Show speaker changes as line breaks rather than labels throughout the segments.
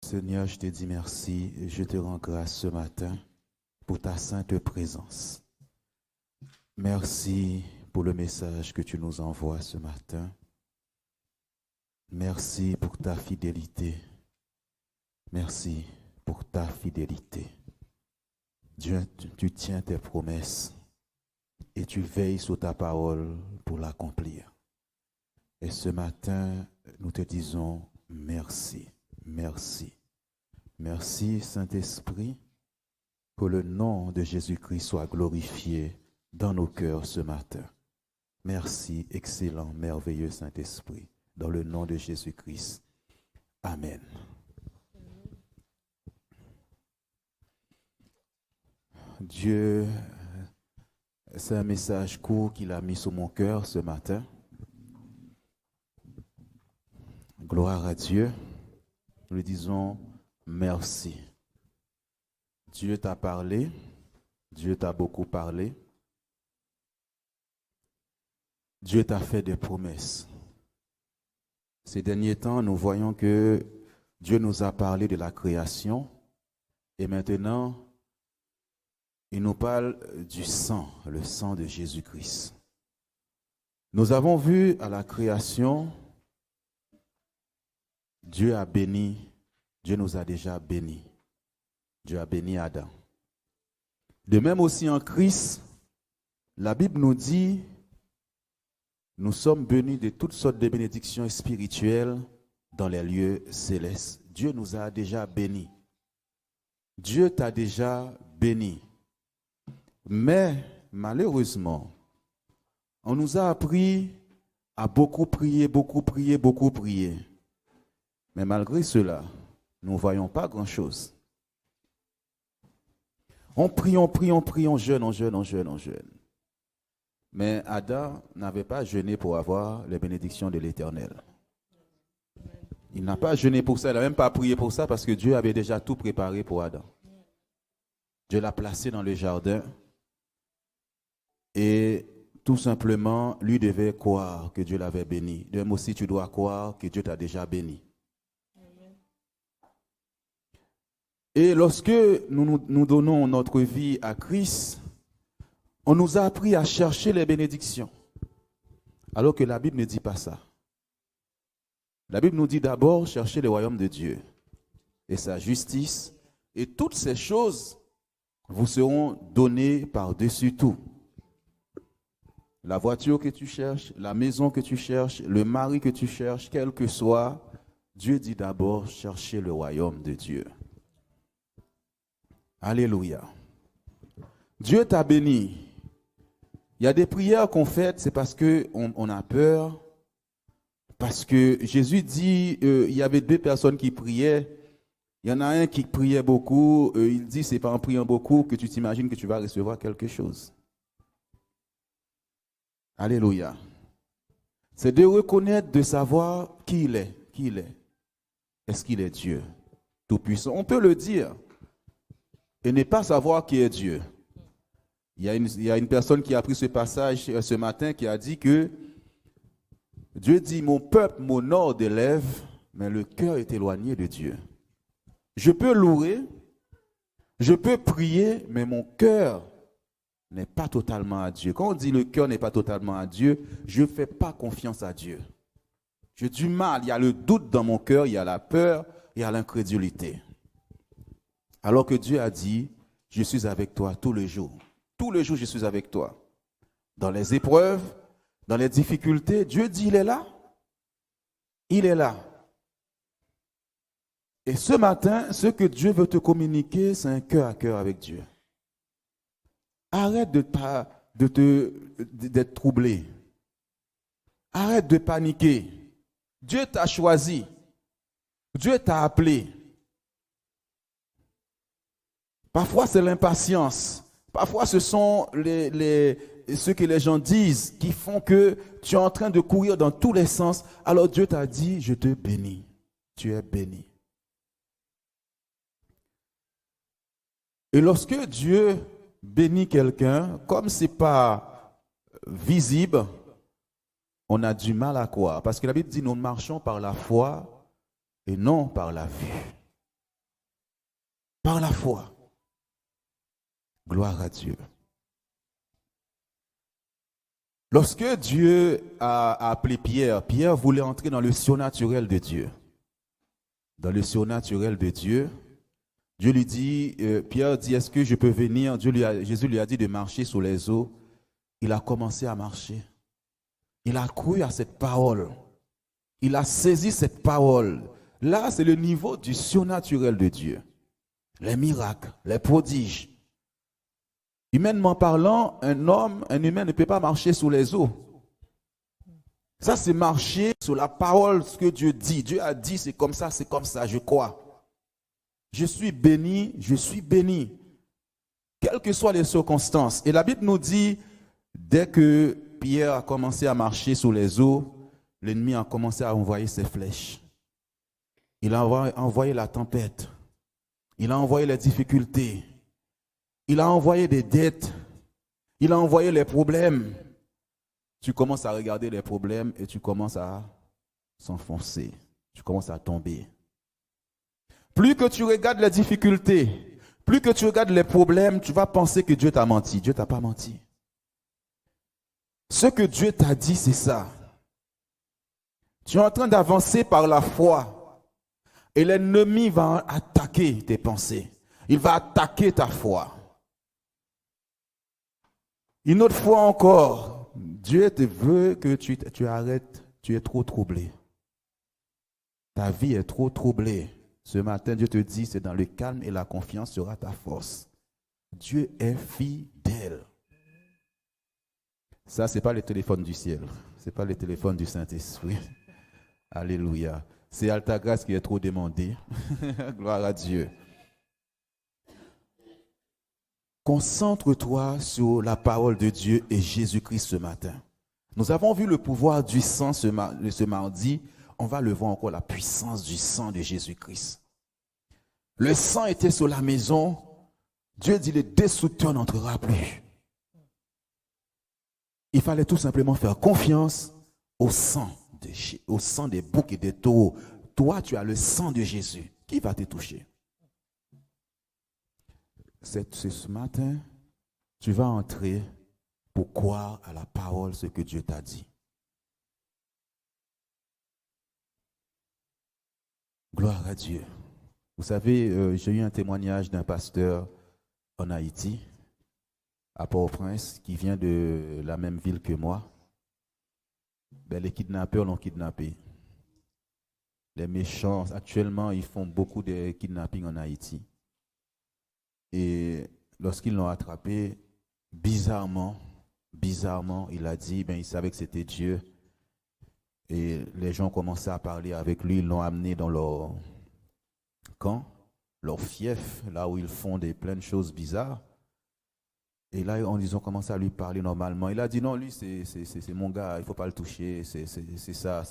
Seigneur, je te dis merci et je te rends grâce ce matin pour ta sainte présence. Merci pour le message que tu nous envoies ce matin. Merci pour ta fidélité. Merci pour ta fidélité. Dieu, tu tiens tes promesses et tu veilles sur ta parole pour l'accomplir. Et ce matin, nous te disons merci, merci. Merci Saint-Esprit, que le nom de Jésus-Christ soit glorifié dans nos cœurs ce matin. Merci, excellent, merveilleux Saint-Esprit, dans le nom de Jésus-Christ. Amen. Dieu, c'est un message court qu'il a mis sur mon cœur ce matin. Gloire à Dieu. Nous lui disons merci. Dieu t'a parlé. Dieu t'a beaucoup parlé. Dieu t'a fait des promesses. Ces derniers temps, nous voyons que Dieu nous a parlé de la création et maintenant, il nous parle du sang, le sang de Jésus-Christ. Nous avons vu à la création, Dieu a béni, Dieu nous a déjà bénis. Dieu a béni Adam. De même aussi en Christ, la Bible nous dit, nous sommes bénis de toutes sortes de bénédictions spirituelles dans les lieux célestes. Dieu nous a déjà bénis. Dieu t'a déjà béni. Mais malheureusement, on nous a appris à beaucoup prier, beaucoup prier, beaucoup prier. Mais malgré cela, nous ne voyons pas grand-chose. On prie, on jeûne, on jeûne. Mais Adam n'avait pas jeûné pour avoir les bénédictions de l'Éternel. Il n'a pas jeûné pour ça, il n'a même pas prié pour ça parce que Dieu avait déjà tout préparé pour Adam. Dieu l'a placé dans le jardin et tout simplement, lui devait croire que Dieu l'avait béni. De même aussi, tu dois croire que Dieu t'a déjà béni. Et lorsque nous donnons notre vie à Christ, on nous a appris à chercher les bénédictions. Alors que la Bible ne dit pas ça. La Bible nous dit d'abord chercher le royaume de Dieu et sa justice. Et toutes ces choses vous seront données par-dessus tout. La voiture que tu cherches, la maison que tu cherches, le mari que tu cherches, quel que soit, Dieu dit d'abord chercher le royaume de Dieu. Alléluia. Dieu t'a béni. Il y a des prières qu'on fait, c'est parce qu'on a peur. Parce que Jésus dit, il y avait deux personnes qui priaient. Il y en a un qui priait beaucoup. Il dit, c'est pas en priant beaucoup que tu t'imagines que tu vas recevoir quelque chose. Alléluia. C'est de reconnaître, de savoir qui il est. Qui il est. Est-ce qu'il est Dieu Tout-Puissant? On peut le dire. Et ne pas savoir qui est Dieu. Il y a une personne qui a pris ce passage ce matin qui a dit que Dieu dit, mon peuple m'honore des lèvres, mais le cœur est éloigné de Dieu. Je peux louer, je peux prier, mais mon cœur n'est pas totalement à Dieu. Quand on dit le cœur n'est pas totalement à Dieu, je ne fais pas confiance à Dieu. J'ai du mal, il y a le doute dans mon cœur, il y a la peur, il y a l'incrédulité. Alors que Dieu a dit, je suis avec toi tous les jours. Tous les jours, je suis avec toi. Dans les épreuves, dans les difficultés, Dieu dit, il est là. Il est là. Et ce matin, ce que Dieu veut te communiquer, c'est un cœur à cœur avec Dieu. Arrête d'être troublé. Arrête de paniquer. Dieu t'a choisi. Dieu t'a appelé. Parfois, c'est l'impatience. Parfois, ce sont ce que les gens disent qui font que tu es en train de courir dans tous les sens. Alors Dieu t'a dit, je te bénis. Tu es béni. Et lorsque Dieu bénit quelqu'un, comme ce n'est pas visible, on a du mal à croire. Parce que la Bible dit, nous marchons par la foi et non par la vue. Par la foi. Gloire à Dieu. Lorsque Dieu a appelé Pierre, Pierre voulait entrer dans le surnaturel de Dieu. Dans le surnaturel de Dieu, Dieu lui dit, Pierre dit, est-ce que je peux venir? Jésus lui a dit de marcher sur les eaux. Il a commencé à marcher. Il a cru à cette parole. Il a saisi cette parole. Là, c'est le niveau du surnaturel de Dieu. Les miracles, les prodiges. Humainement parlant, un humain ne peut pas marcher sur les eaux. Ça, c'est marcher sur la parole, ce que Dieu dit. Dieu a dit, c'est comme ça, je crois. Je suis béni, je suis béni. Quelles que soient les circonstances. Et la Bible nous dit, dès que Pierre a commencé à marcher sur les eaux, l'ennemi a commencé à envoyer ses flèches. Il a envoyé la tempête. Il a envoyé les difficultés. Il a envoyé des dettes. Il a envoyé les problèmes. Tu commences à regarder les problèmes et tu commences à s'enfoncer. Tu commences à tomber. Plus que tu regardes les difficultés, plus que tu regardes les problèmes, tu vas penser que Dieu t'a menti. Dieu t'a pas menti. Ce que Dieu t'a dit, c'est ça. Tu es en train d'avancer par la foi. Et l'ennemi va attaquer tes pensées. Il va attaquer ta foi. Une autre fois encore, Dieu te veut que tu arrêtes. Tu es trop troublé. Ta vie est trop troublée. Ce matin, Dieu te dit, c'est dans le calme et la confiance sera ta force. Dieu est fidèle. Ça, ce n'est pas le téléphone du ciel. Ce n'est pas le téléphone du Saint-Esprit. Alléluia. C'est Alta Grâce qui est trop demandé. Gloire à Dieu. Concentre-toi sur la parole de Dieu et Jésus-Christ ce matin. Nous avons vu le pouvoir du sang ce mardi. On va le voir encore, la puissance du sang de Jésus-Christ. Le sang était sur la maison. Dieu dit, le destructeur n'entrera plus. Il fallait tout simplement faire confiance au sang des boucs et des taureaux. Toi, tu as le sang de Jésus. Qui va te toucher? Ce matin, tu vas entrer pour croire à la parole, ce que Dieu t'a dit. Gloire à Dieu. Vous savez, j'ai eu un témoignage d'un pasteur en Haïti, à Port-au-Prince, qui vient de la même ville que moi. Les kidnappeurs l'ont kidnappé. Les méchants, actuellement, ils font beaucoup de kidnappings en Haïti. Et lorsqu'ils l'ont attrapé, bizarrement, il a dit, il savait que c'était Dieu. Et les gens commençaient à parler avec lui, ils l'ont amené dans leur camp, leur fief, là où ils font plein de choses bizarres. Et là, ils ont commencé à lui parler normalement. Il a dit, non, lui, c'est mon gars, il ne faut pas le toucher, c'est ça.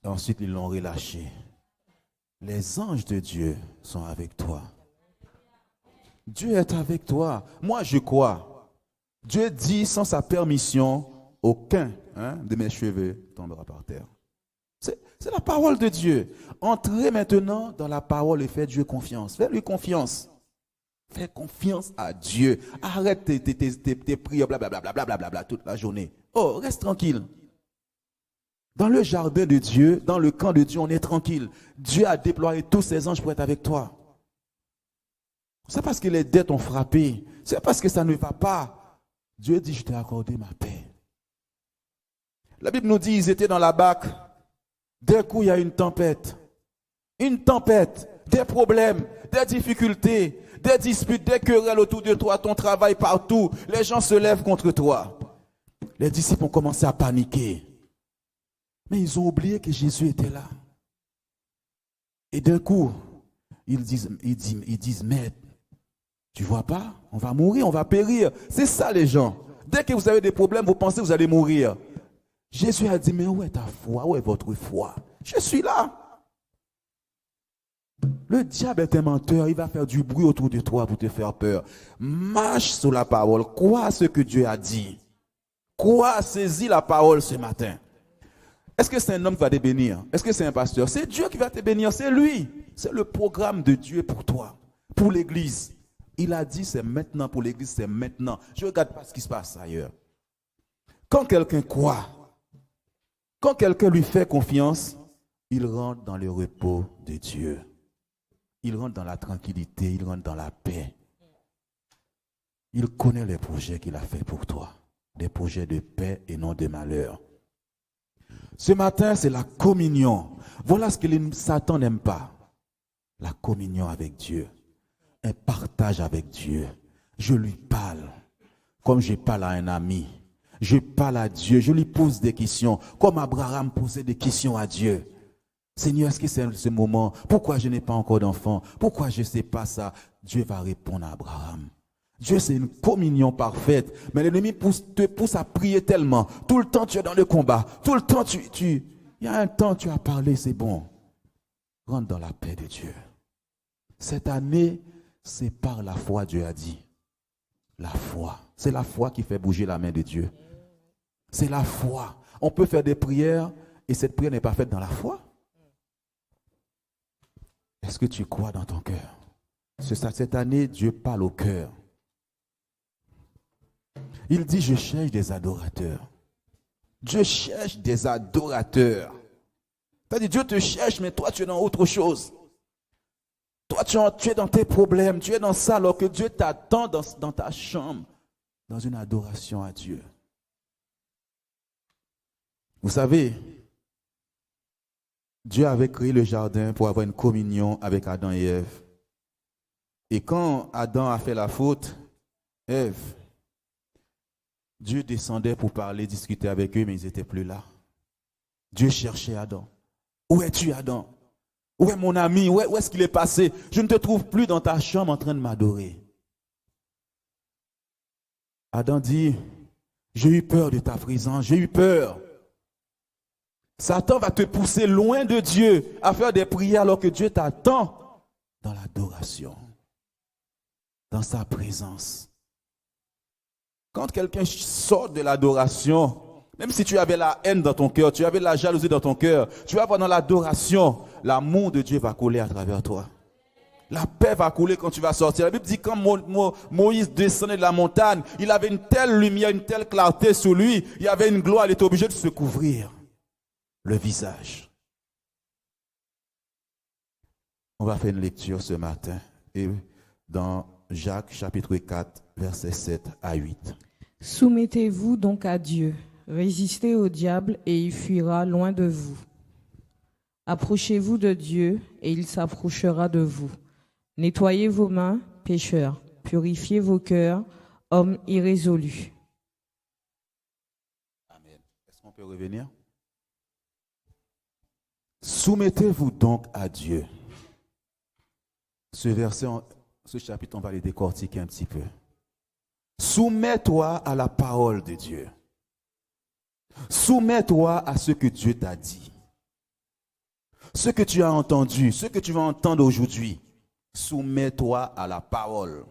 Et ensuite, ils l'ont relâché. Les anges de Dieu sont avec toi. Dieu est avec toi. Moi, je crois. Dieu dit, sans sa permission, aucun de mes cheveux tombera par terre. C'est la parole de Dieu. Entrez maintenant dans la parole et faites Dieu confiance. Faites-lui confiance. Fais confiance à Dieu. Arrête tes prières, blablabla, toute la journée. Oh, reste tranquille. Dans le jardin de Dieu, dans le camp de Dieu, on est tranquille. Dieu a déployé tous ses anges pour être avec toi. C'est parce que les dettes ont frappé. C'est parce que ça ne va pas. Dieu dit, je t'ai accordé ma paix. La Bible nous dit, ils étaient dans la barque. D'un coup, il y a une tempête. Une tempête, des problèmes, des difficultés, des disputes, des querelles autour de toi, ton travail partout. Les gens se lèvent contre toi. Les disciples ont commencé à paniquer. Mais ils ont oublié que Jésus était là. Et d'un coup, ils disent, mais tu vois pas, on va mourir, on va périr. C'est ça les gens. Dès que vous avez des problèmes, vous pensez que vous allez mourir. Jésus a dit, mais où est ta foi? Où est votre foi? Je suis là. Le diable est un menteur, il va faire du bruit autour de toi pour te faire peur. Marche sur la parole, crois ce que Dieu a dit. Crois, saisis la parole ce matin. Est-ce que c'est un homme qui va te bénir? Est-ce que c'est un pasteur? C'est Dieu qui va te bénir, c'est lui. C'est le programme de Dieu pour toi, pour l'église. Il a dit c'est maintenant pour l'église, c'est maintenant. Je ne regarde pas ce qui se passe ailleurs. Quand quelqu'un croit, quand quelqu'un lui fait confiance, il rentre dans le repos de Dieu. Il rentre dans la tranquillité, il rentre dans la paix. Il connaît les projets qu'il a fait pour toi. Des projets de paix et non de malheur. Ce matin, c'est la communion. Voilà ce que Satan n'aime pas. La communion avec Dieu. Un partage avec Dieu. Je lui parle comme je parle à un ami. Je parle à Dieu. Je lui pose des questions. Comme Abraham posait des questions à Dieu. Seigneur, est-ce que c'est ce moment? Pourquoi je n'ai pas encore d'enfant? Pourquoi je ne sais pas ça? Dieu va répondre à Abraham. Dieu, c'est une communion parfaite. Mais l'ennemi te pousse à prier tellement. Tout le temps, tu es dans le combat. Tout le temps, il y a un temps, tu as parlé, c'est bon. Rentre dans la paix de Dieu. Cette année, c'est par la foi, Dieu a dit. La foi. C'est la foi qui fait bouger la main de Dieu. C'est la foi. On peut faire des prières et cette prière n'est pas faite dans la foi. Est-ce que tu crois dans ton cœur? Cette année, Dieu parle au cœur. Il dit, je cherche des adorateurs. Dieu cherche des adorateurs. C'est-à-dire, Dieu te cherche, mais toi, tu es dans autre chose. Toi, tu es dans tes problèmes, tu es dans ça, alors que Dieu t'attend dans ta chambre, dans une adoration à Dieu. Vous savez, Dieu avait créé le jardin pour avoir une communion avec Adam et Ève. Et quand Adam a fait la faute, Ève, Dieu descendait pour parler, discuter avec eux, mais ils n'étaient plus là. Dieu cherchait Adam. Où es-tu, Adam? Où est mon ami? Où est-ce qu'il est passé? Je ne te trouve plus dans ta chambre en train de m'adorer. Adam dit, j'ai eu peur de ta présence, j'ai eu peur. Satan va te pousser loin de Dieu à faire des prières alors que Dieu t'attend dans l'adoration, dans sa présence. Quand quelqu'un sort de l'adoration, même si tu avais la haine dans ton cœur, tu avais la jalousie dans ton cœur, tu vas voir dans l'adoration, l'amour de Dieu va couler à travers toi. La paix va couler quand tu vas sortir. La Bible dit quand Moïse descendait de la montagne, il avait une telle lumière, une telle clarté sur lui, il y avait une gloire, il était obligé de se couvrir le visage. On va faire une lecture ce matin et dans Jacques chapitre 4, versets 7 à 8.
Soumettez-vous donc à Dieu, résistez au diable et il fuira loin de vous. Approchez-vous de Dieu et il s'approchera de vous. Nettoyez vos mains, pécheurs, purifiez vos cœurs, hommes irrésolus.
Amen. Est-ce qu'on peut revenir? Soumettez-vous donc à Dieu. Ce verset, ce chapitre, on va le décortiquer un petit peu. Soumets-toi à la parole de Dieu. Soumets-toi à ce que Dieu t'a dit. Ce que tu as entendu, ce que tu vas entendre aujourd'hui. Soumets-toi à la parole.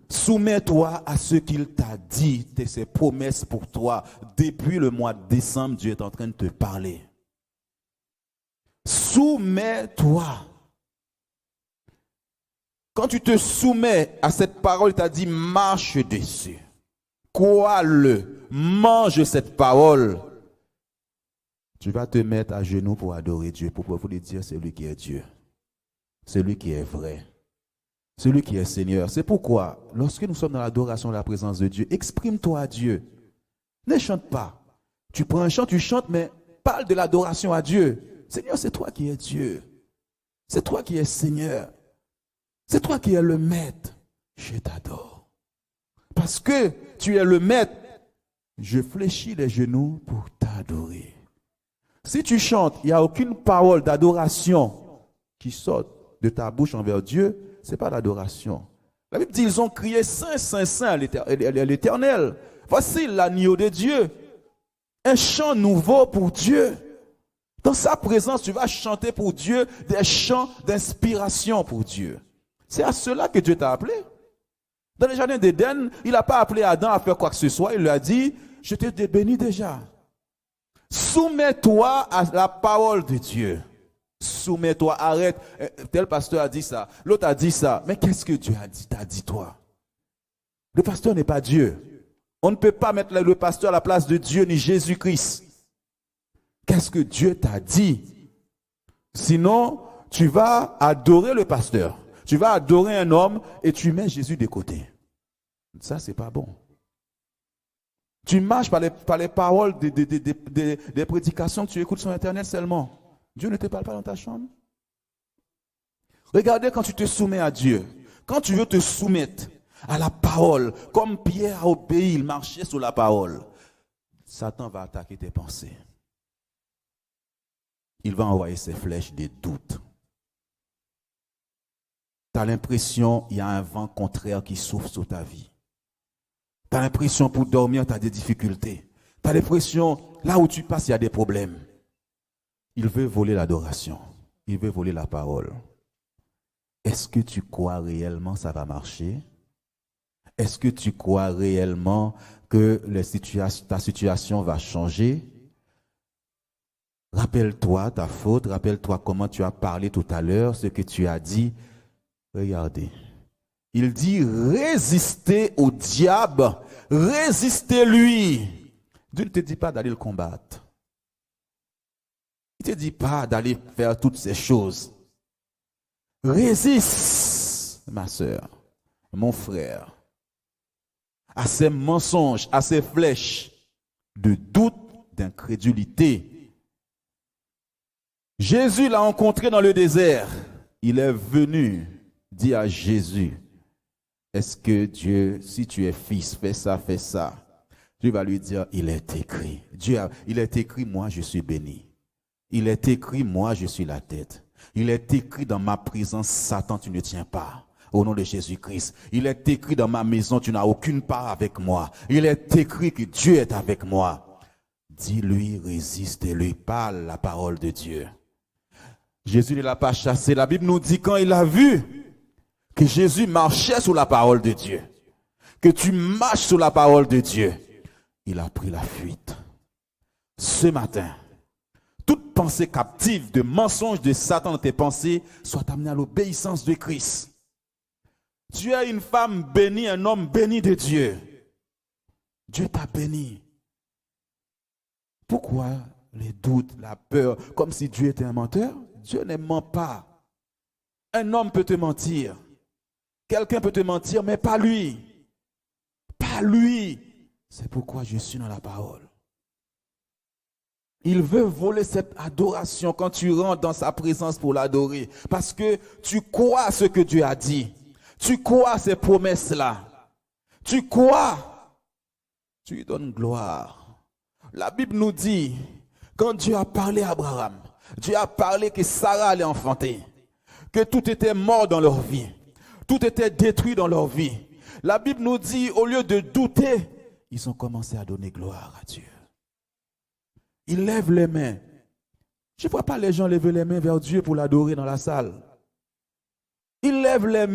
Soumets-toi à ce qu'il t'a dit, ses promesses pour toi. Depuis le mois de décembre, Dieu est en train de te parler. Soumets-toi. Quand tu te soumets à cette parole, il t'a dit marche dessus. Crois-le, mange cette parole. Tu vas te mettre à genoux pour adorer Dieu, pour pouvoir lui dire c'est lui qui est Dieu. C'est lui qui est vrai. C'est lui qui est Seigneur. C'est pourquoi, lorsque nous sommes dans l'adoration de la présence de Dieu, exprime-toi à Dieu. Ne chante pas. Tu prends un chant, tu chantes, mais parle de l'adoration à Dieu. Seigneur, c'est toi qui es Dieu. C'est toi qui es Seigneur. C'est toi qui es le maître. Je t'adore. Parce que tu es le maître, je fléchis les genoux pour t'adorer. Si tu chantes, il n'y a aucune parole d'adoration qui sort de ta bouche envers Dieu, ce n'est pas l'adoration. La Bible dit, ils ont crié Saint, Saint, Saint à l'Éternel. Voici l'agneau de Dieu. Un chant nouveau pour Dieu. Dans sa présence, tu vas chanter pour Dieu des chants d'inspiration pour Dieu. C'est à cela que Dieu t'a appelé. Dans le jardin d'Éden, il n'a pas appelé Adam à faire quoi que ce soit. Il lui a dit, je t'ai béni déjà. Soumets-toi à la parole de Dieu. Soumets-toi, arrête. Tel pasteur a dit ça, l'autre a dit ça. Mais qu'est-ce que Dieu a dit, t'a dit toi? Le pasteur n'est pas Dieu. On ne peut pas mettre le pasteur à la place de Dieu ni Jésus-Christ. Qu'est-ce que Dieu t'a dit? Sinon, tu vas adorer le pasteur. Tu vas adorer un homme et tu mets Jésus de côté. Ça, c'est pas bon. Tu marches par les paroles des prédications que tu écoutes sur Internet seulement. Dieu ne te parle pas dans ta chambre. Regardez quand tu te soumets à Dieu. Quand tu veux te soumettre à la parole, comme Pierre a obéi, il marchait sur la parole. Satan va attaquer tes pensées. Il va envoyer ses flèches des doutes. Tu as l'impression qu'il y a un vent contraire qui souffle sur ta vie. Tu as l'impression pour dormir, tu as des difficultés. Tu as l'impression, là où tu passes, il y a des problèmes. Il veut voler l'adoration. Il veut voler la parole. Est-ce que tu crois réellement que ça va marcher? Est-ce que tu crois réellement que ta situation va changer? Rappelle-toi ta faute, rappelle-toi comment tu as parlé tout à l'heure, ce que tu as dit. Regardez. Il dit résistez au diable, résistez-lui. Dieu ne te dit pas d'aller le combattre. Il ne te dit pas d'aller faire toutes ces choses. Résiste, ma soeur, mon frère, à ces mensonges, à ces flèches de doute, d'incrédulité. Jésus l'a rencontré dans le désert. Il est venu dire à Jésus, est-ce que Dieu, si tu es fils, fais ça, fais ça. Dieu va lui dire, il est écrit. Il est écrit, moi je suis béni. Il est écrit, moi je suis la tête. Il est écrit dans ma présence, Satan, tu ne tiens pas. Au nom de Jésus-Christ. Il est écrit dans ma maison, tu n'as aucune part avec moi. Il est écrit que Dieu est avec moi. Dis-lui, résiste-lui, parle la parole de Dieu. Jésus ne l'a pas chassé. La Bible nous dit quand il a vu que Jésus marchait sous la parole de Dieu, que tu marches sous la parole de Dieu, il a pris la fuite. Ce matin, toute pensée captive de mensonges de Satan dans tes pensées soit amenée à l'obéissance de Christ. Tu es une femme bénie, un homme béni de Dieu. Dieu t'a béni. Pourquoi les doutes, la peur, comme si Dieu était un menteur? Dieu ne ment pas. Un homme peut te mentir. Quelqu'un peut te mentir, mais pas lui. Pas lui. C'est pourquoi je suis dans la parole. Il veut voler cette adoration quand tu rentres dans sa présence pour l'adorer. Parce que tu crois à ce que Dieu a dit. Tu crois à ces promesses-là. Tu crois. Tu lui donnes gloire. La Bible nous dit, quand Dieu a parlé à Abraham, Dieu a parlé que Sarah allait enfanter, que tout était mort dans leur vie, tout était détruit dans leur vie. La Bible nous dit, au lieu de douter, ils ont commencé à donner gloire à Dieu. Ils lèvent les mains. Je ne vois pas les gens lever les mains vers Dieu pour l'adorer dans la salle. Ils lèvent les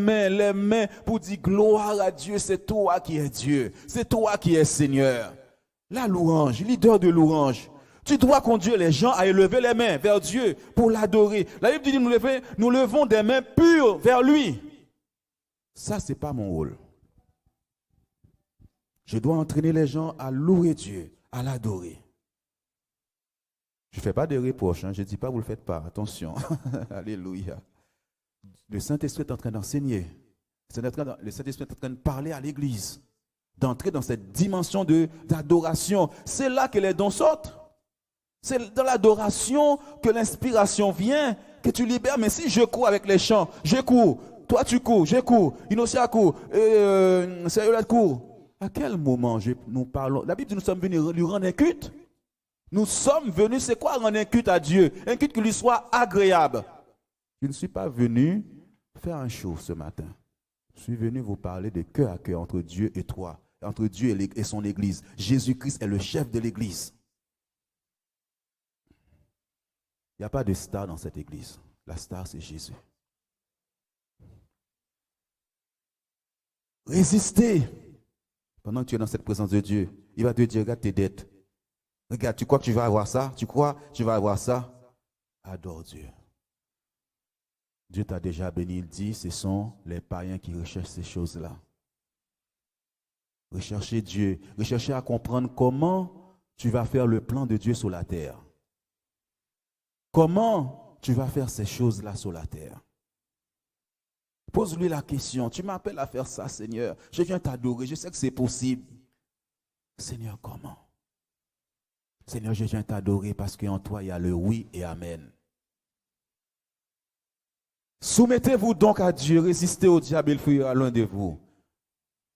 mains pour dire gloire à Dieu, c'est toi qui es Dieu, c'est toi qui es Seigneur. La louange, leader de louange. Tu dois conduire les gens à élever les mains vers Dieu pour l'adorer. La Bible dit nous levons des mains pures vers lui. Ça, ce n'est pas mon rôle. Je dois entraîner les gens à louer Dieu, à l'adorer. Je ne fais pas de reproches, je ne dis pas vous ne le faites pas, attention. Alléluia. Le Saint-Esprit est en train d'enseigner. Le Saint-Esprit est en train de parler à l'Église, d'entrer dans cette dimension d'adoration. C'est là que les dons sortent. C'est dans l'adoration que l'inspiration vient, que tu libères. Mais si je cours avec les chants, je cours, toi tu cours, je cours, Inosia court, Sérieulette court. À quel moment nous parlons? La Bible dit nous sommes venus lui rendre un culte. Nous sommes venus, c'est quoi rendre un culte à Dieu? Un culte qui lui soit agréable. Je ne suis pas venu faire un show ce matin. Je suis venu vous parler de cœur à cœur entre Dieu et toi, entre Dieu et son Église. Jésus-Christ est le chef de l'Église. Il n'y a pas de star dans cette Église. La star, c'est Jésus. Résistez. Pendant que tu es dans cette présence de Dieu, il va te dire, regarde tes dettes. Regarde, tu crois que tu vas avoir ça? Tu crois que tu vas avoir ça? Adore Dieu. Dieu t'a déjà béni, il dit, ce sont les païens qui recherchent ces choses-là. Recherchez Dieu, recherchez à comprendre comment tu vas faire le plan de Dieu sur la terre. Comment tu vas faire ces choses-là sur la terre. Pose-lui la question, tu m'appelles à faire ça, Seigneur. Je viens t'adorer, je sais que c'est possible. Seigneur, comment? Seigneur, je viens t'adorer parce qu'en toi, il y a le oui et amen. Soumettez-vous donc à Dieu, résistez au diable, il fuira loin de vous.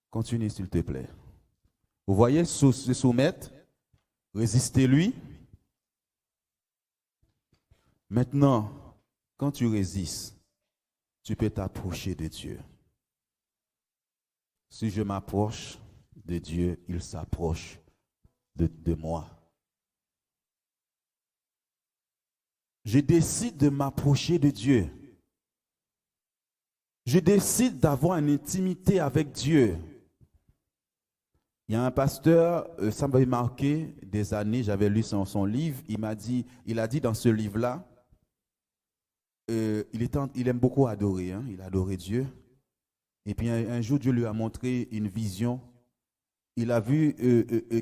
Continue, s'il te plaît. Vous voyez, se soumettre, résistez-lui. Maintenant, quand tu résistes, tu peux t'approcher de Dieu. Si je m'approche de Dieu, il s'approche de moi. Je décide de m'approcher de Dieu. Je décide d'avoir une intimité avec Dieu. Il y a un pasteur, ça m'avait marqué des années, j'avais lu son livre, il a dit dans ce livre-là, il aime beaucoup adorer, hein, il adorait Dieu. Et puis un jour, Dieu lui a montré une vision. Il a vu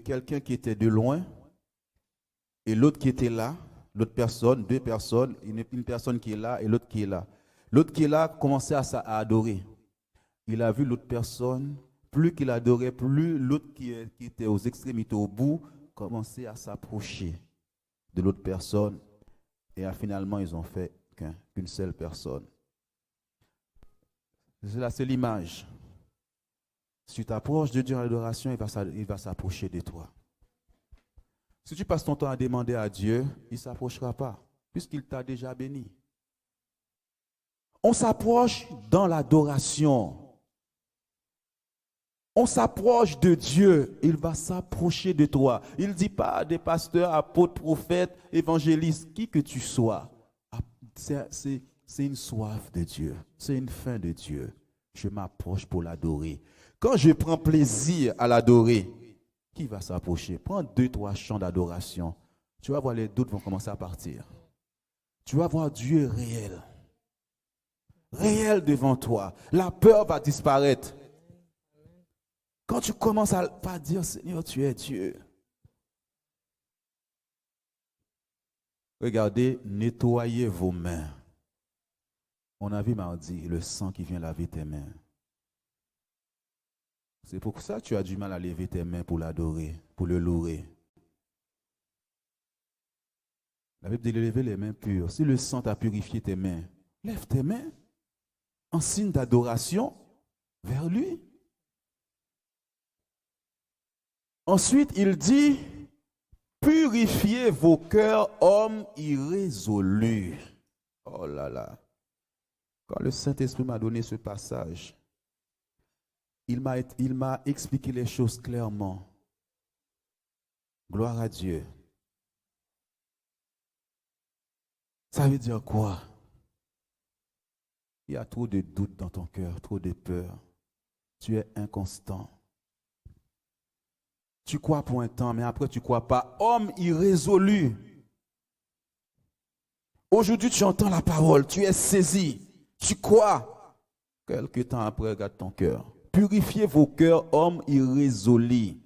quelqu'un qui était de loin et l'autre qui était là, l'autre personne, deux personnes, une personne qui est là et l'autre qui est là. L'autre qui est là commençait à adorer. Il a vu l'autre personne, plus qu'il adorait, plus l'autre qui était aux extrémités, au bout, commençait à s'approcher de l'autre personne. Et finalement, ils ont fait qu'une seule personne. C'est l'image. Si tu t'approches de Dieu en adoration, il va s'approcher de toi. Si tu passes ton temps à demander à Dieu, il ne s'approchera pas, puisqu'il t'a déjà béni. On s'approche dans l'adoration. On s'approche de Dieu, il va s'approcher de toi. Il ne dit pas des pasteurs, apôtres, prophètes, évangélistes, qui que tu sois. C'est une soif de Dieu, c'est une faim de Dieu. Je m'approche pour l'adorer. Quand je prends plaisir à l'adorer, qui va s'approcher? Prends 2-3 chants d'adoration. Tu vas voir, les doutes vont commencer à partir. Tu vas voir Dieu réel. Réel devant toi. La peur va disparaître. Quand tu commences à pas dire, Seigneur, tu es Dieu. Regardez, nettoyez vos mains. On a vu mardi le sang qui vient laver tes mains. C'est pour ça que tu as du mal à lever tes mains pour l'adorer, pour le louer. La Bible dit de lever les mains pures. Si le sang t'a purifié tes mains, lève tes mains en signe d'adoration vers lui. Ensuite, il dit, purifiez vos cœurs, hommes irrésolus. Oh là là. Quand le Saint-Esprit m'a donné ce passage, il m'a expliqué les choses clairement. Gloire à Dieu. Ça veut dire quoi? Il y a trop de doutes dans ton cœur, trop de peur. Tu es inconstant. Tu crois pour un temps, mais après tu ne crois pas. Homme irrésolu. Aujourd'hui, tu entends la parole, tu es saisi. Tu crois. Quelque temps après, regarde ton cœur. Purifiez vos cœurs, hommes irrésolus.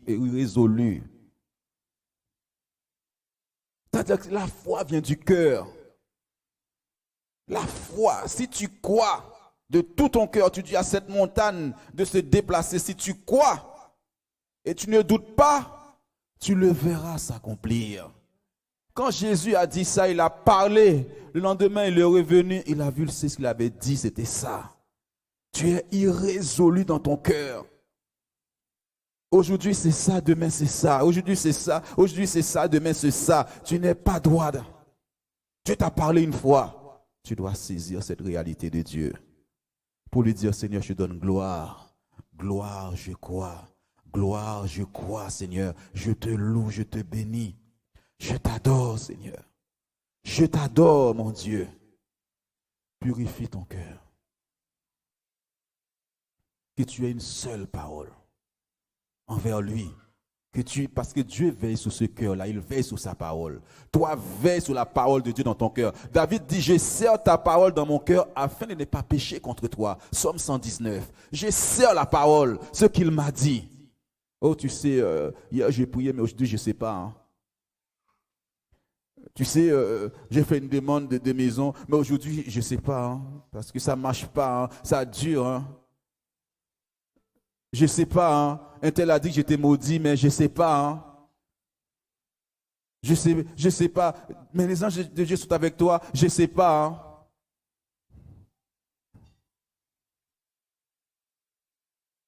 C'est-à-dire que la foi vient du cœur. La foi, si tu crois de tout ton cœur, tu dis à cette montagne de se déplacer. Si tu crois et tu ne doutes pas, tu le verras s'accomplir. Quand Jésus a dit ça, il a parlé. Le lendemain, il est revenu. Il a vu ce qu'il avait dit, c'était ça. Tu es irrésolu dans ton cœur. Aujourd'hui, c'est ça, demain, c'est ça. Aujourd'hui, c'est ça. Aujourd'hui, c'est ça, demain, c'est ça. Tu n'es pas droit. Dieu t'a parlé une fois. Tu dois saisir cette réalité de Dieu. Pour lui dire, Seigneur, je te donne gloire. Gloire, je crois. Gloire, je crois, Seigneur. Je te loue, je te bénis. Je t'adore, Seigneur. Je t'adore, mon Dieu. Purifie ton cœur. Que tu aies une seule parole envers lui. Parce que Dieu veille sur ce cœur-là, il veille sur sa parole. Toi, veille sur la parole de Dieu dans ton cœur. David dit, je serre ta parole dans mon cœur afin de ne pas pécher contre toi. Psaume 119. Je serre la parole, ce qu'il m'a dit. Oh, tu sais, hier j'ai prié, mais aujourd'hui je ne sais pas. Hein. Tu sais, j'ai fait une demande de maison, mais aujourd'hui je ne sais pas. Hein, parce que ça ne marche pas, hein, ça dure. Hein. Je ne sais pas, hein. Un tel a dit que j'étais maudit, mais je ne sais pas. Hein. Je sais pas. Mais les anges de Dieu sont avec toi, je ne sais pas. Hein.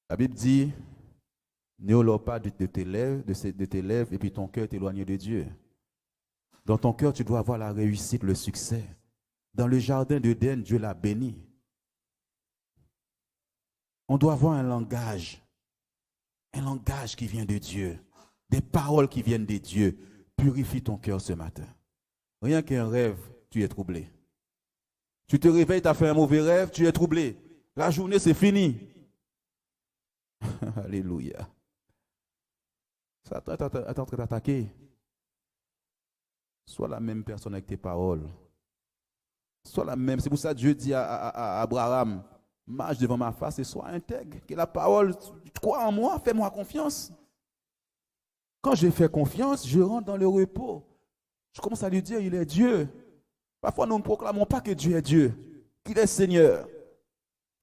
La Bible dit, n'éolore pas de tes lèvres, et puis ton cœur est éloigné de Dieu. Dans ton cœur, tu dois avoir la réussite, le succès. Dans le jardin d'Éden, Dieu l'a béni. On doit avoir un langage qui vient de Dieu, des paroles qui viennent de Dieu. Purifie ton cœur ce matin. Rien qu'un rêve, tu es troublé. Tu te réveilles, tu as fait un mauvais rêve, tu es troublé. La journée, c'est fini. Alléluia. Satan est en train d'attaquer. Sois la même personne avec tes paroles. Sois la même. C'est pour ça que Dieu dit à Abraham, marche devant ma face et sois intègre. Que la parole, tu crois en moi, fais-moi confiance. Quand je fais confiance, je rentre dans le repos. Je commence à lui dire, il est Dieu. Parfois, nous ne proclamons pas que Dieu est Dieu, qu'il est Seigneur.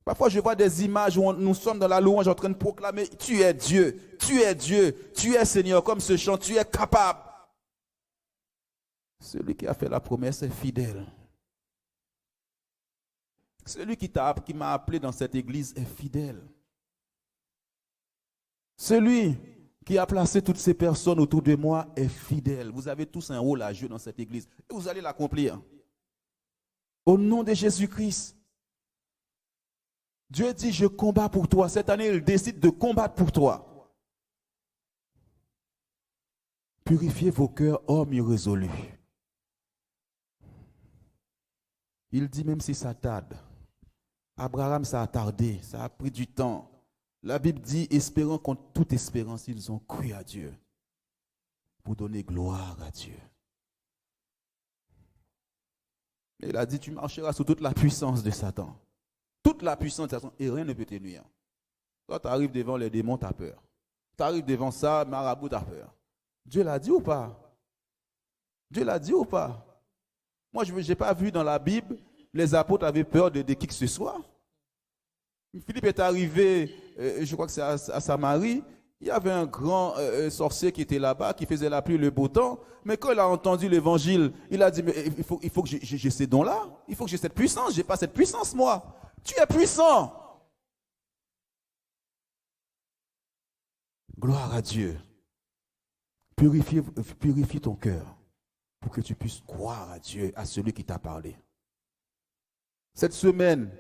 Parfois, je vois des images où nous sommes dans la louange en train de proclamer, tu es Dieu, tu es Dieu, tu es Seigneur, comme ce chant, tu es capable. Celui qui a fait la promesse est fidèle. Celui qui m'a appelé dans cette église est fidèle. Celui qui a placé toutes ces personnes autour de moi est fidèle. Vous avez tous un rôle à jouer dans cette église et vous allez l'accomplir. Au nom de Jésus-Christ. Dieu dit, je combats pour toi. Cette année, il décide de combattre pour toi. Purifiez vos cœurs, hommes irrésolus. Il dit, même si ça tarde. Abraham, ça a tardé, ça a pris du temps. La Bible dit, espérant contre toute espérance, ils ont cru à Dieu pour donner gloire à Dieu. Mais il a dit, tu marcheras sous toute la puissance de Satan. Toute la puissance de Satan et rien ne peut te nuire. Toi, tu arrives devant les démons, tu as peur. Tu arrives devant ça, marabout, tu as peur. Dieu l'a dit ou pas? Dieu l'a dit ou pas? Moi, je n'ai pas vu dans la Bible, les apôtres avaient peur de qui que ce soit. Philippe est arrivé, je crois que c'est à Samarie, il y avait un grand sorcier qui était là-bas, qui faisait la pluie et le beau temps, mais quand il a entendu l'évangile, il a dit, mais il faut que j'ai ces dons-là, il faut que j'ai cette puissance, je n'ai pas cette puissance moi. Tu es puissant. Gloire à Dieu. Purifie ton cœur pour que tu puisses croire à Dieu, à celui qui t'a parlé. Cette semaine,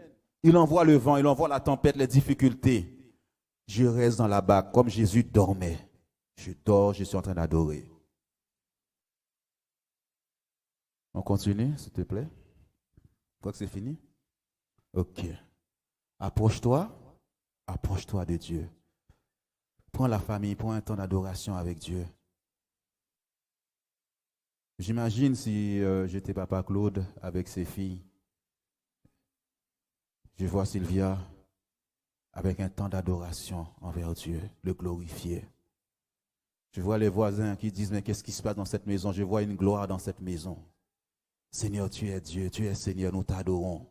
il envoie le vent, il envoie la tempête, les difficultés. Je reste dans la barque comme Jésus dormait. Je dors, je suis en train d'adorer. On continue, s'il te plaît. Tu crois que c'est fini? Ok. Approche-toi de Dieu. Prends la famille, prends un temps d'adoration avec Dieu. J'imagine si j'étais papa Claude avec ses filles. Je vois Sylvia avec un temps d'adoration envers Dieu, le glorifier. Je vois les voisins qui disent, mais qu'est-ce qui se passe dans cette maison? Je vois une gloire dans cette maison. Seigneur, tu es Dieu, tu es Seigneur, nous t'adorons.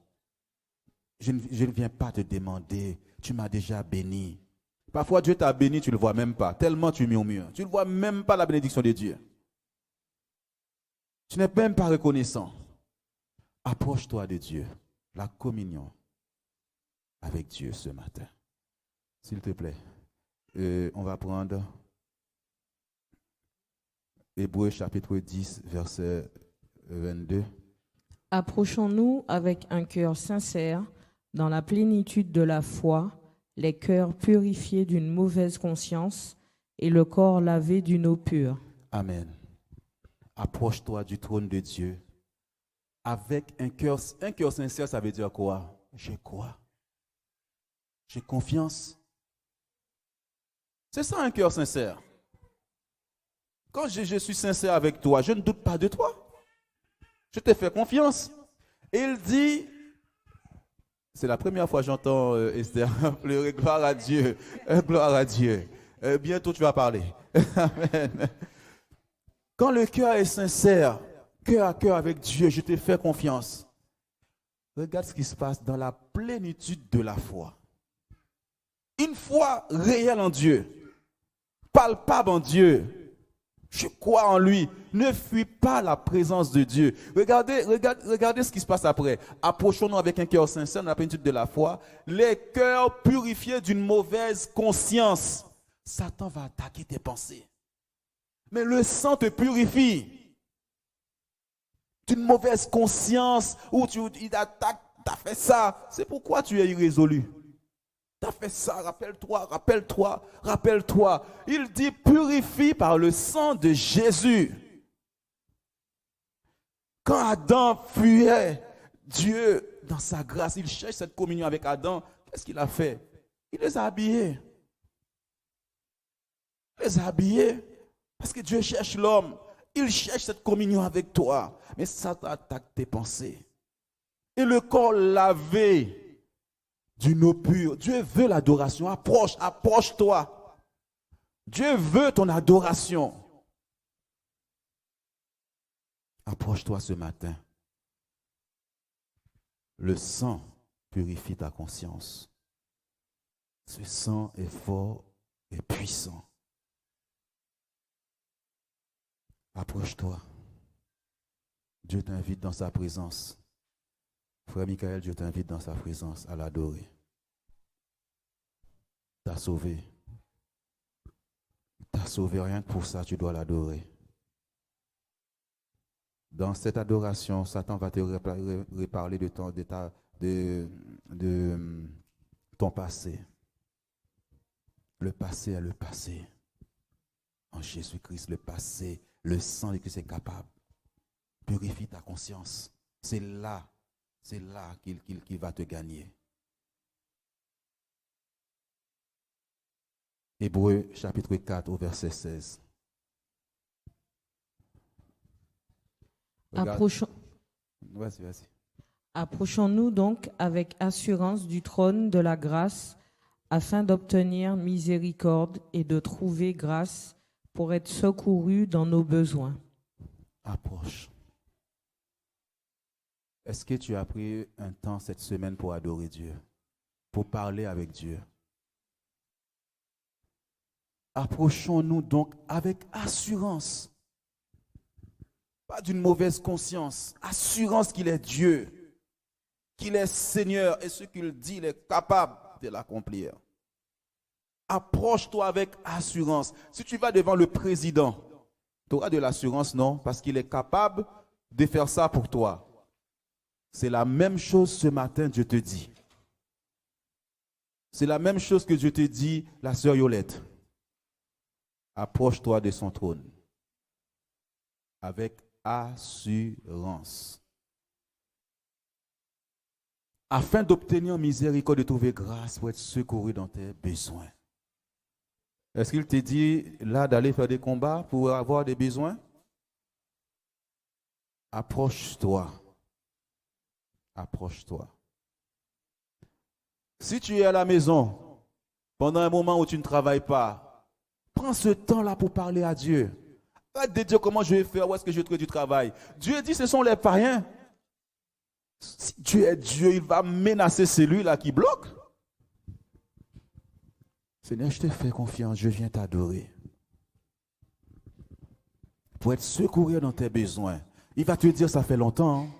Je ne viens pas te demander, tu m'as déjà béni. Parfois Dieu t'a béni, tu ne le vois même pas, tellement tu murmures. Tu ne vois même pas la bénédiction de Dieu. Tu n'es même pas reconnaissant. Approche-toi de Dieu, la communion avec Dieu ce matin. S'il te plaît, on va prendre Hébreux chapitre 10, verset 22.
Approchons-nous avec un cœur sincère, dans la plénitude de la foi, les cœurs purifiés d'une mauvaise conscience et le corps lavé d'une eau pure.
Amen. Approche-toi du trône de Dieu avec un cœur sincère, ça veut dire quoi? Je crois. J'ai confiance. C'est ça un cœur sincère. Quand je suis sincère avec toi, je ne doute pas de toi. Je te fais confiance. Et il dit, c'est la première fois que j'entends Esther pleurer, gloire à Dieu, gloire à Dieu. Bientôt tu vas parler. Amen. Quand le cœur est sincère, cœur à cœur avec Dieu, je te fais confiance. Regarde ce qui se passe dans la plénitude de la foi. Une foi réelle en Dieu, palpable en Dieu. Je crois en lui. Ne fuis pas la présence de Dieu. Regardez ce qui se passe après. Approchons-nous avec un cœur sincère dans la plénitude de la foi. Les cœurs purifiés d'une mauvaise conscience. Satan va attaquer tes pensées. Mais le sang te purifie d'une mauvaise conscience où il attaque, tu as fait ça. C'est pourquoi tu es irrésolu. Tu as fait ça, rappelle-toi, rappelle-toi, rappelle-toi. Il dit purifie par le sang de Jésus. Quand Adam fuyait Dieu dans sa grâce, il cherche cette communion avec Adam. Qu'est-ce qu'il a fait? Il les a habillés. Il les a habillés parce que Dieu cherche l'homme. Il cherche cette communion avec toi. Mais ça attaque tes pensées. Et le corps lavé d'une eau pure. Dieu veut l'adoration. Approche-toi. Dieu veut ton adoration. Approche-toi ce matin. Le sang purifie ta conscience. Ce sang est fort et puissant. Approche-toi. Dieu t'invite dans sa présence. Frère Michael, Dieu t'invite dans sa présence à l'adorer. T'as sauvé. T'as sauvé, rien que pour ça, tu dois l'adorer. Dans cette adoration, Satan va te reparler de ton passé. Le passé est le passé. En Jésus-Christ, le passé, le sang de Christ est capable. Purifie ta conscience. C'est là qu'il va te gagner. Hébreux chapitre 4 au verset 16. Vas-y.
Approchons-nous donc avec assurance du trône de la grâce afin d'obtenir miséricorde et de trouver grâce pour être secourus dans nos besoins.
Approche. Est-ce que tu as pris un temps cette semaine pour adorer Dieu, pour parler avec Dieu? Approchons-nous donc avec assurance. Pas d'une mauvaise conscience. Assurance qu'il est Dieu, qu'il est Seigneur et ce qu'il dit, il est capable de l'accomplir. Approche-toi avec assurance. Si tu vas devant le président, tu auras de l'assurance, non? Parce qu'il est capable de faire ça pour toi. C'est la même chose ce matin, Dieu te dit. C'est la même chose que Dieu te dit, la sœur Yolette. Approche-toi de son trône avec assurance, afin d'obtenir miséricorde, de trouver grâce pour être secouru dans tes besoins. Est-ce qu'il te dit là d'aller faire des combats pour avoir des besoins? Approche-toi. Approche-toi. Si tu es à la maison, pendant un moment où tu ne travailles pas, prends ce temps-là pour parler à Dieu. Arrête de dire comment je vais faire, où est-ce que je vais trouver du travail. Dieu dit ce sont les païens. Si Dieu est Dieu, il va menacer celui-là qui bloque. Seigneur, je te fais confiance, je viens t'adorer. Pour être secouru dans tes besoins. Il va te dire, ça fait longtemps. Hein?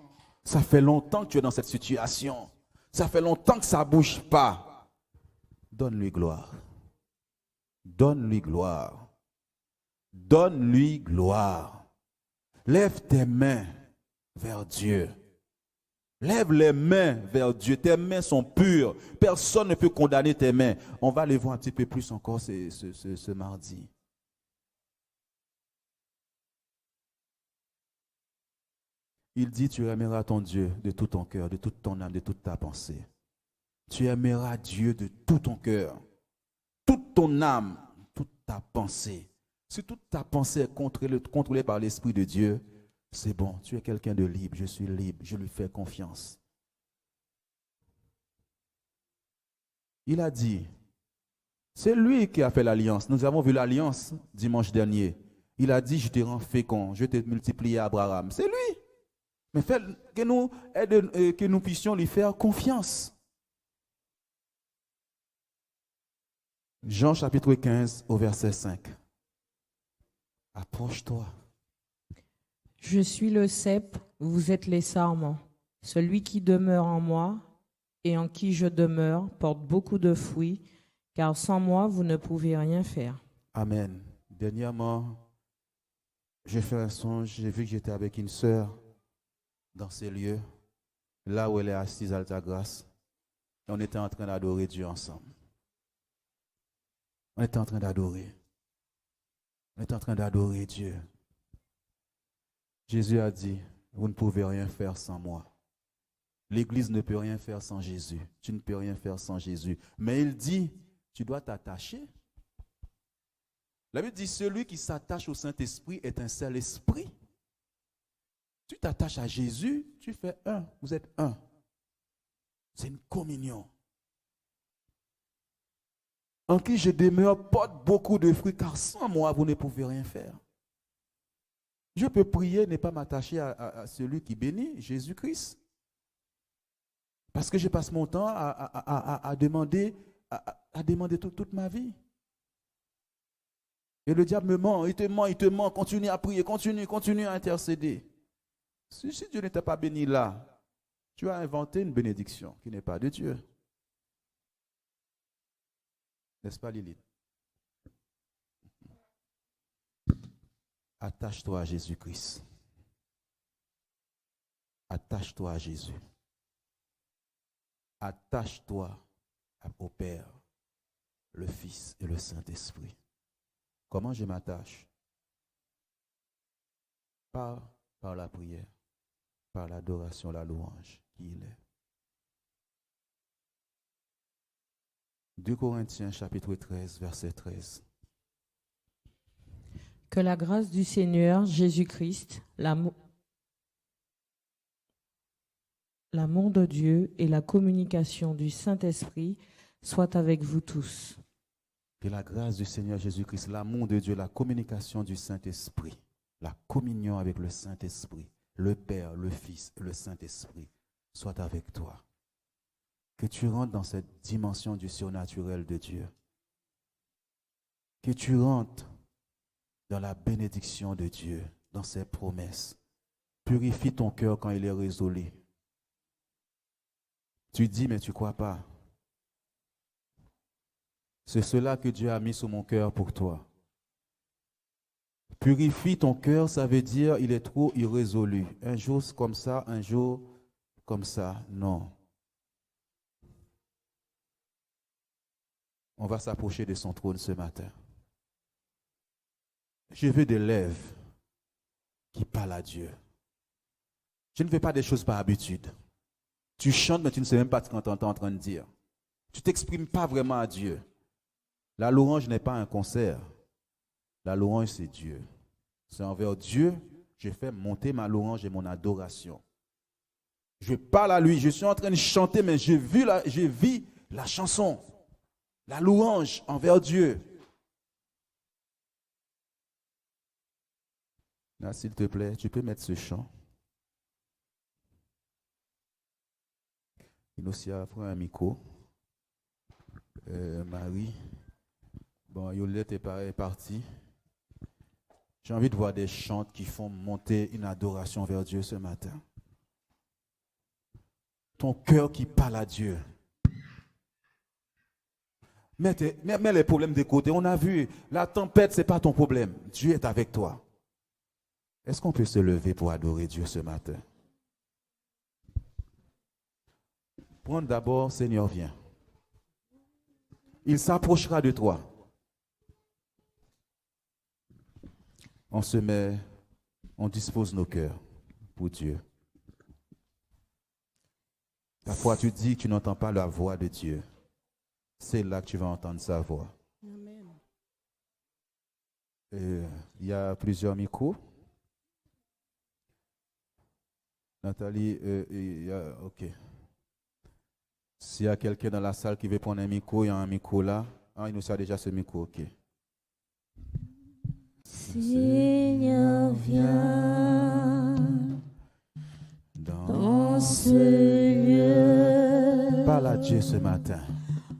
Ça fait longtemps que tu es dans cette situation. Ça fait longtemps que ça ne bouge pas. Donne-lui gloire. Donne-lui gloire. Donne-lui gloire. Lève tes mains vers Dieu. Lève les mains vers Dieu. Tes mains sont pures. Personne ne peut condamner tes mains. On va les voir un petit peu plus encore ce mardi. Il dit, tu aimeras ton Dieu de tout ton cœur, de toute ton âme, de toute ta pensée. Tu aimeras Dieu de tout ton cœur, toute ton âme, toute ta pensée. Si toute ta pensée est contrôlée par l'Esprit de Dieu, c'est bon, tu es quelqu'un de libre, je suis libre, je lui fais confiance. Il a dit, c'est lui qui a fait l'alliance. Nous avons vu l'alliance dimanche dernier. Il a dit, je te rends fécond, je te multiplie Abraham. C'est lui. Mais que nous puissions lui faire confiance. Jean chapitre 15 au verset 5. Approche-toi.
Je suis le cep, vous êtes les sarments. Celui qui demeure en moi et en qui je demeure porte beaucoup de fruits, car sans moi, vous ne pouvez rien faire.
Amen. Dernièrement, j'ai fait un songe, j'ai vu que j'étais avec une sœur dans ces lieux, là où elle est assise à ta grâce, et on était en train d'adorer Dieu ensemble. On était en train d'adorer. On était en train d'adorer Dieu. Jésus a dit, vous ne pouvez rien faire sans moi. L'Église ne peut rien faire sans Jésus. Tu ne peux rien faire sans Jésus. Mais il dit, tu dois t'attacher. La Bible dit, celui qui s'attache au Saint-Esprit est un seul esprit. Tu t'attaches à Jésus, tu fais un. Vous êtes un. C'est une communion. En qui je demeure porte beaucoup de fruits, car sans moi, vous ne pouvez rien faire. Je peux prier, ne pas m'attacher à celui qui bénit, Jésus-Christ. Parce que je passe mon temps à demander toute ma vie. Et le diable me ment, il te ment, continue à prier, continue à intercéder. Si Dieu n'était pas béni là, tu as inventé une bénédiction qui n'est pas de Dieu. N'est-ce pas, Lilith? Attache-toi à Jésus-Christ. Attache-toi à Jésus. Attache-toi au Père, le Fils et le Saint-Esprit. Comment je m'attache? Par la prière, par l'adoration, la louange qui il est. 2 Corinthiens chapitre 13, verset 13.
Que la grâce du Seigneur Jésus-Christ, l'amour de Dieu et la communication du Saint-Esprit soient avec vous tous.
Que la grâce du Seigneur Jésus-Christ, l'amour de Dieu, la communication du Saint-Esprit, la communion avec le Saint-Esprit, le Père, le Fils, le Saint-Esprit, soit avec toi. Que tu rentres dans cette dimension du surnaturel de Dieu. Que tu rentres dans la bénédiction de Dieu, dans ses promesses. Purifie ton cœur quand il est résolu. Tu dis, mais tu ne crois pas. C'est cela que Dieu a mis sur mon cœur pour toi. Purifie ton cœur, ça veut dire il est trop irrésolu. Un jour comme ça, un jour comme ça. Non. On va s'approcher de son trône ce matin. Je veux des lèvres qui parlent à Dieu. Je ne veux pas des choses par habitude. Tu chantes, mais tu ne sais même pas ce qu'on est en train de dire. Tu ne t'exprimes pas vraiment à Dieu. La louange n'est pas un concert. La louange, c'est Dieu. C'est envers Dieu, je fais monter ma louange et mon adoration. Je parle à lui, je suis en train de chanter, mais je vis la chanson. La louange envers Dieu. Là, s'il te plaît, tu peux mettre ce chant. Inosia prend un micro. Marie. Bon, Yolette est partie. J'ai envie de voir des chants qui font monter une adoration vers Dieu ce matin. Ton cœur qui parle à Dieu. Mets les problèmes de côté. On a vu, la tempête, ce n'est pas ton problème. Dieu est avec toi. Est-ce qu'on peut se lever pour adorer Dieu ce matin? Prends d'abord, Seigneur, viens. Il s'approchera de toi. On dispose nos cœurs pour Dieu. Parfois, tu dis que tu n'entends pas la voix de Dieu. C'est là que tu vas entendre sa voix. Il y a plusieurs micros. Nathalie, ok. S'il y a quelqu'un dans la salle qui veut prendre un micro, il y a un micro là. Ah, il nous sert déjà ce micro, ok.
Seigneur, viens dans ce lieu.
Parle à Dieu ce matin.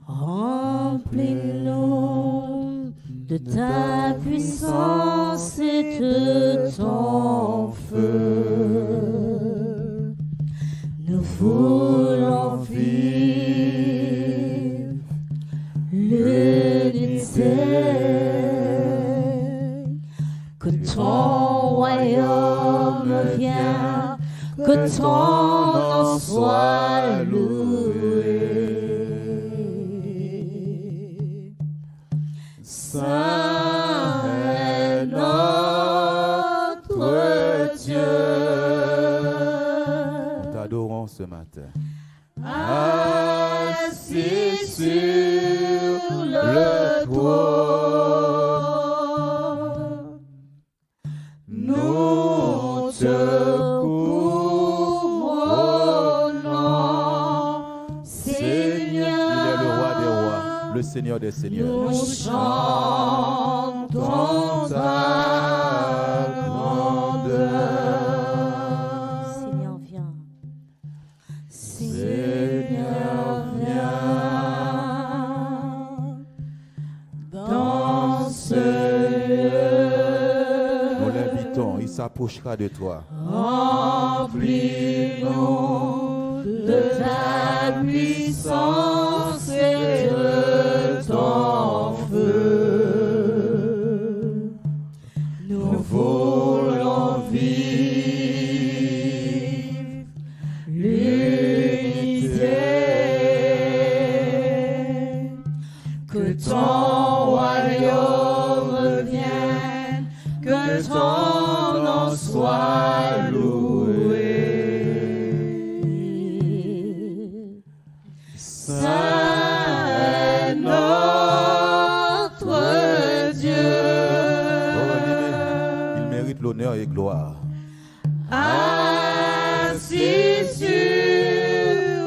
Remplis-nous de ta puissance et de ton feu. Nous voulons vivre l'unité. Que ton royaume vienne, que ton nom soit loué. Saint est notre Dieu.
Nous t'adorons ce matin.
Assis sur le trône, nous te couronnons, Seigneur.
Il est le roi des rois, le Seigneur des seigneurs.
Nous chantons ta grandeur. Seigneur, viens. Seigneur, viens dans ce lieu.
Nous l'invitons, il s'approchera de toi.
Remplis-nous de ta puissance et de ton feu. Nous voulons vivre l'unité. Que ton royaume vienne, que ton nom soit loué. Saint est notre Dieu.
Il mérite l'honneur et gloire.
Assis sur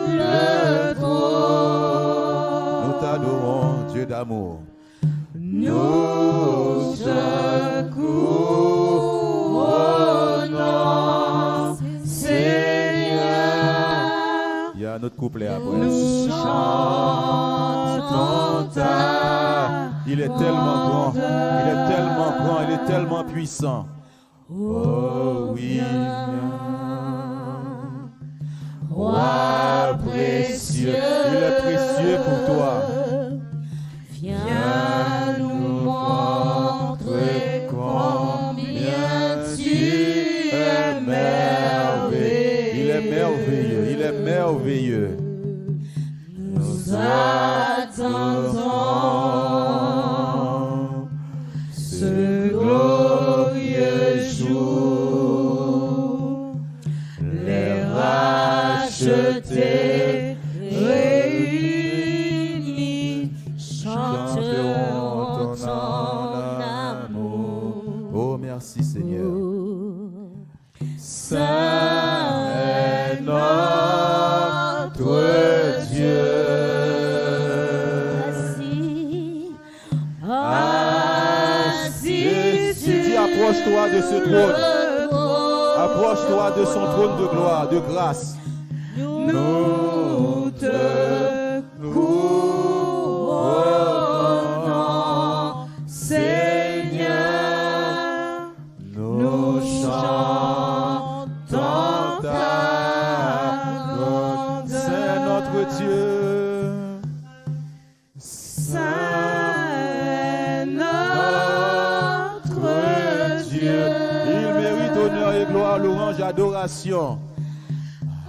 le trône,
Nous t'adorons, Dieu d'amour.
nous te couronnons, Seigneur.
Il y a notre couplet après.
Nous chantons ta
Il est tellement grand, il est tellement grand, il est tellement puissant. Oh oui,
Roi précieux,
il est précieux pour toi.
Viens nous montrer combien tu es merveilleux.
Il est merveilleux, il est merveilleux.
Nous attendons ce glorieux jour. Les rachetés réunis chanteront ton amour.
Oh, merci Seigneur.
Saint est notre Dieu. Assis
Tu dis, approche-toi de ce trône. Approche-toi de son trône de gloire, de grâce.
Nous te couronnons, Seigneur. Nous chantons ta grandeur.
C'est notre Dieu.
Saint notre Dieu.
Il mérite honneur et gloire, louange, adoration.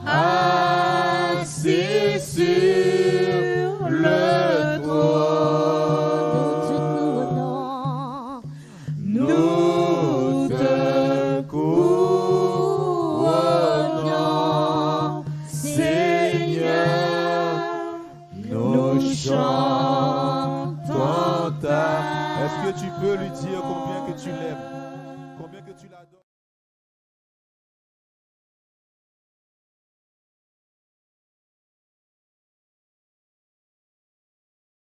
Assis sur le trône, nous te couronnons, Seigneur. Nous chantons ta.
Est-ce que tu peux lui dire combien que tu l'aimes.